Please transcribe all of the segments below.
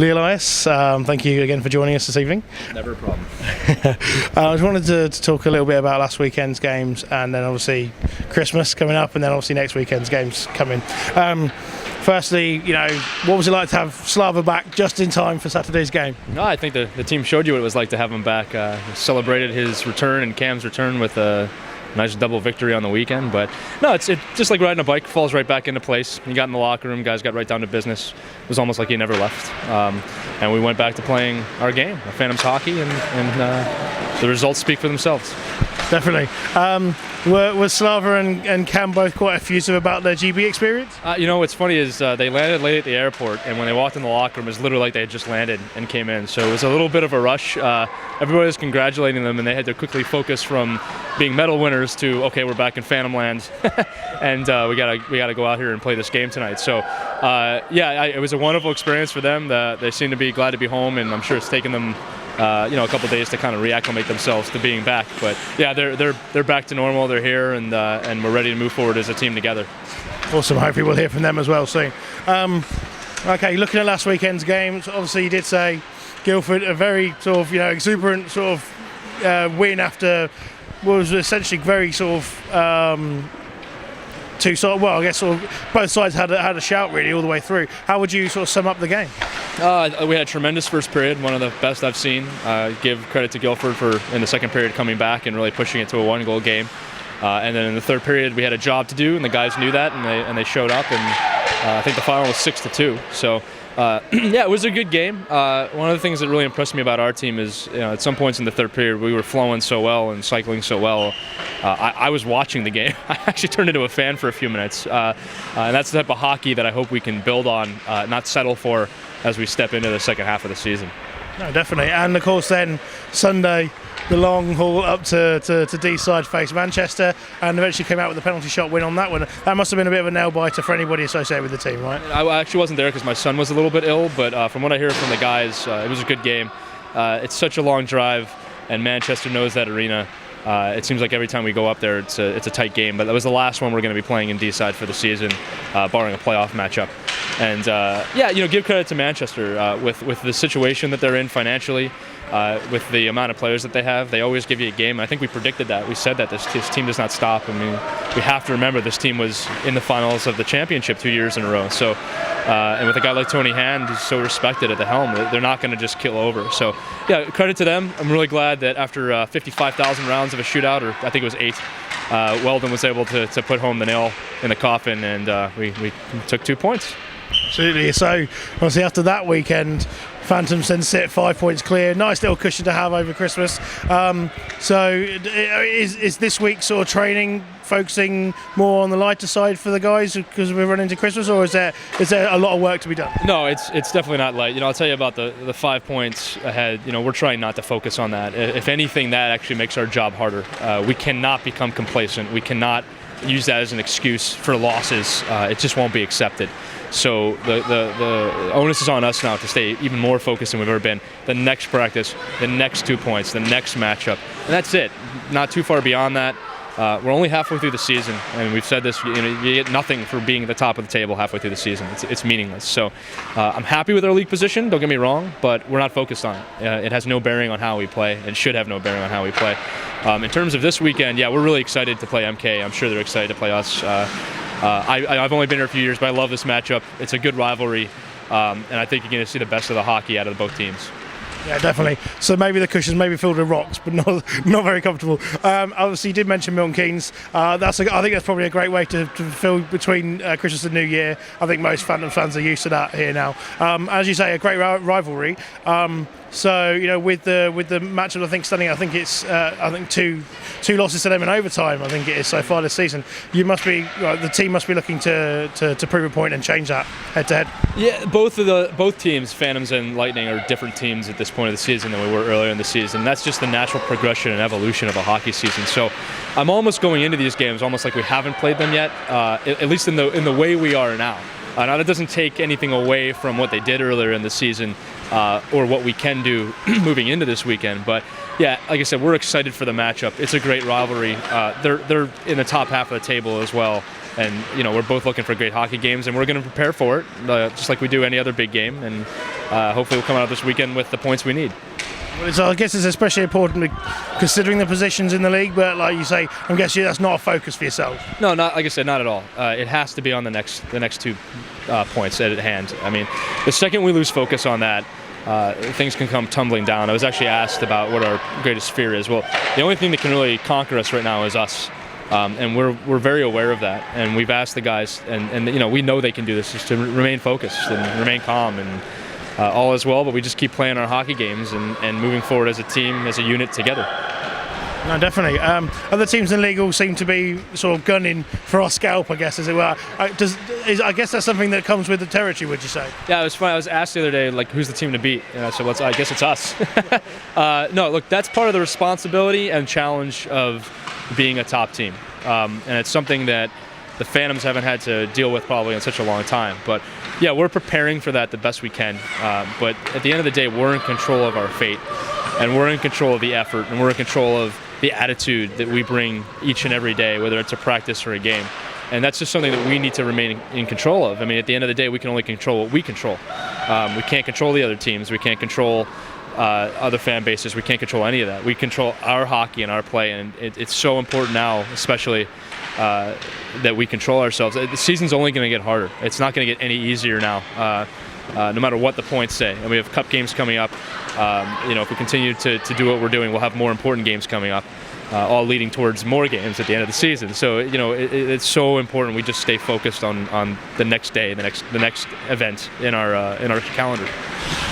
Elias, thank you again for joining us this evening. Never a problem. I just wanted to talk a little bit about last weekend's games, and then obviously Christmas coming up, and then obviously next weekend's games coming. Firstly, what was it like to have Slava back just in time for Saturday's game? No, I think the team showed you what it was like to have him back. Celebrated his return and Cam's return with a nice double victory on the weekend. But no, it's just like riding a bike, falls right back into place. You got in the locker room, guys got right down to business. It was almost like you never left. And we went back to playing our game, Phantoms hockey, and the results speak for themselves. Definitely. Were Slava and Cam both quite effusive about their GB experience? What's funny is they landed late at the airport, and when they walked in the locker room, it was literally like they had just landed and came in. So it was a little bit of a rush. Everybody was congratulating them, and they had to quickly focus from being medal winners to, okay, we're back in Phantom Land, and we gotta go out here and play this game tonight. So it was a wonderful experience for them. They seem to be glad to be home, and I'm sure it's taken them a couple days to kind of reacclimate themselves to being back. But yeah, they're back to normal. They're here, and we're ready to move forward as a team together. Awesome. Hopefully we'll hear from them as well soon. Okay, looking at last weekend's games, obviously you did say Guildford a very sort of exuberant sort of win after what was essentially very sort of I guess sort of both sides had a shout really all the way through. How would you sort of sum up the game? We had a tremendous first period, one of the best I've seen. Give credit to Guildford for in the second period coming back and really pushing it to a one-goal game. And then in the third period we had a job to do, and the guys knew that, and they showed up. And I think the final was 6-2. So it was a good game. One of the things that really impressed me about our team is, at some points in the third period, we were flowing so well and cycling so well. I was watching the game. I actually turned into a fan for a few minutes. And that's the type of hockey that I hope we can build on, not settle for as we step into the second half of the season. No, definitely. And of course then Sunday, the long haul up to D-side face Manchester, and eventually came out with a penalty shot win on that one. That must have been a bit of a nail-biter for anybody associated with the team, right? I actually wasn't there because my son was a little bit ill, but from what I hear from the guys, it was a good game. It's such a long drive, and Manchester knows that arena. It seems like every time we go up there, it's a tight game, but that was the last one we're going to be playing in D-side for the season, barring a playoff matchup. And give credit to Manchester with the situation that they're in financially, with the amount of players that they have. They always give you a game. I think we predicted that. We said that this team does not stop. I mean, we have to remember this team was in the finals of the championship 2 years in a row. So, and with a guy like Tony Hand, who's so respected at the helm, they're not going to just kill over. So, yeah, credit to them. I'm really glad that after 55,000 rounds of a shootout, or I think it was 8, Weldon was able to put home the nail in the coffin, and we took 2 points. Absolutely. So, obviously, after that weekend, Phantoms then sit 5 points clear. Nice little cushion to have over Christmas. So, is this week sort of training focusing more on the lighter side for the guys because we're running into Christmas, or is there a lot of work to be done? No, it's definitely not light. I'll tell you about the 5 points ahead. We're trying not to focus on that. If anything, that actually makes our job harder. We cannot become complacent. We cannot use that as an excuse for losses. It just won't be accepted. So the onus is on us now to stay even more focused than we've ever been. The next practice, the next 2 points, the next matchup, and that's it. Not too far beyond that. We're only halfway through the season, and we've said this, you get nothing for being at the top of the table halfway through the season. It's meaningless. So I'm happy with our league position, don't get me wrong, but we're not focused on it. It has no bearing on how we play. It should have no bearing on how we play. In terms of this weekend, we're really excited to play MK. I'm sure they're excited to play us. I've only been here a few years, but I love this matchup. It's a good rivalry, and I think you're going to see the best of the hockey out of both teams. Yeah, definitely. So maybe the cushions may be filled with rocks, but not very comfortable. Obviously, you did mention Milton Keynes. I think that's probably a great way to fill between Christmas and New Year. I think most Phantom fans are used to that here now. As you say, a great rivalry. So with the matchup, I think it's two losses to them in overtime. I think it is so far this season. The team must be looking to prove a point and change that head to head. Yeah, both teams, Phantoms and Lightning, are different teams at this point of the season than we were earlier in the season. That's just the natural progression and evolution of a hockey season. So I'm almost going into these games almost like we haven't played them yet, at least in the way we are now. Now that doesn't take anything away from what they did earlier in the season or what we can do moving into this weekend, but Yeah, like I said, we're excited for the matchup. It's a great rivalry. They're in the top half of the table as well, and we're both looking for great hockey games, and we're going to prepare for it just like we do any other big game, and hopefully we'll come out this weekend with the points we need. So I guess it's especially important considering the positions in the league, but like you say, I'm guessing that's not a focus for yourself. No, not like I said, not at all. It has to be on the next 2 points at hand. I mean, the second we lose focus on that, things can come tumbling down. I was actually asked about what our greatest fear is. Well, the only thing that can really conquer us right now is us, and we're very aware of that. And we've asked the guys, and we know they can do this, is to remain focused and remain calm and. All is well, but we just keep playing our hockey games and moving forward as a team, as a unit together. No, definitely. Other teams in the league all seem to be sort of gunning for our scalp, I guess, as it were. I guess that's something that comes with the territory, would you say? Yeah, it was funny. I was asked the other day, like, who's the team to beat? And I said, well, I guess it's us. No, look, that's part of the responsibility and challenge of being a top team. And it's something that the Phantoms haven't had to deal with probably in such a long time. But yeah, we're preparing for that the best we can. But at the end of the day, we're in control of our fate, and we're in control of the effort, and we're in control of the attitude that we bring each and every day, whether it's a practice or a game. And that's just something that we need to remain in control of. I mean, at the end of the day, we can only control what we control. We can't control the other teams. We can't control other fan bases. We can't control any of that. We control our hockey and our play, and it's so important now, especially that we control ourselves. The season's only going to get harder. It's not going to get any easier now, no matter what the points say. And we have cup games coming up. If we continue to do what we're doing, we'll have more important games coming up, all leading towards more games at the end of the season. So it's so important we just stay focused on the next day, the next event in our calendar.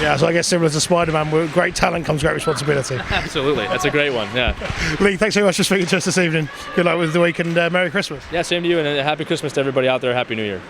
Yeah, so I guess similar to Spider-Man, with great talent comes great responsibility. Absolutely, that's a great one. Yeah. Lee, thanks very much for speaking to us this evening. Good luck with the week and Merry Christmas. Yeah, same to you, and a happy Christmas to everybody out there. Happy New Year.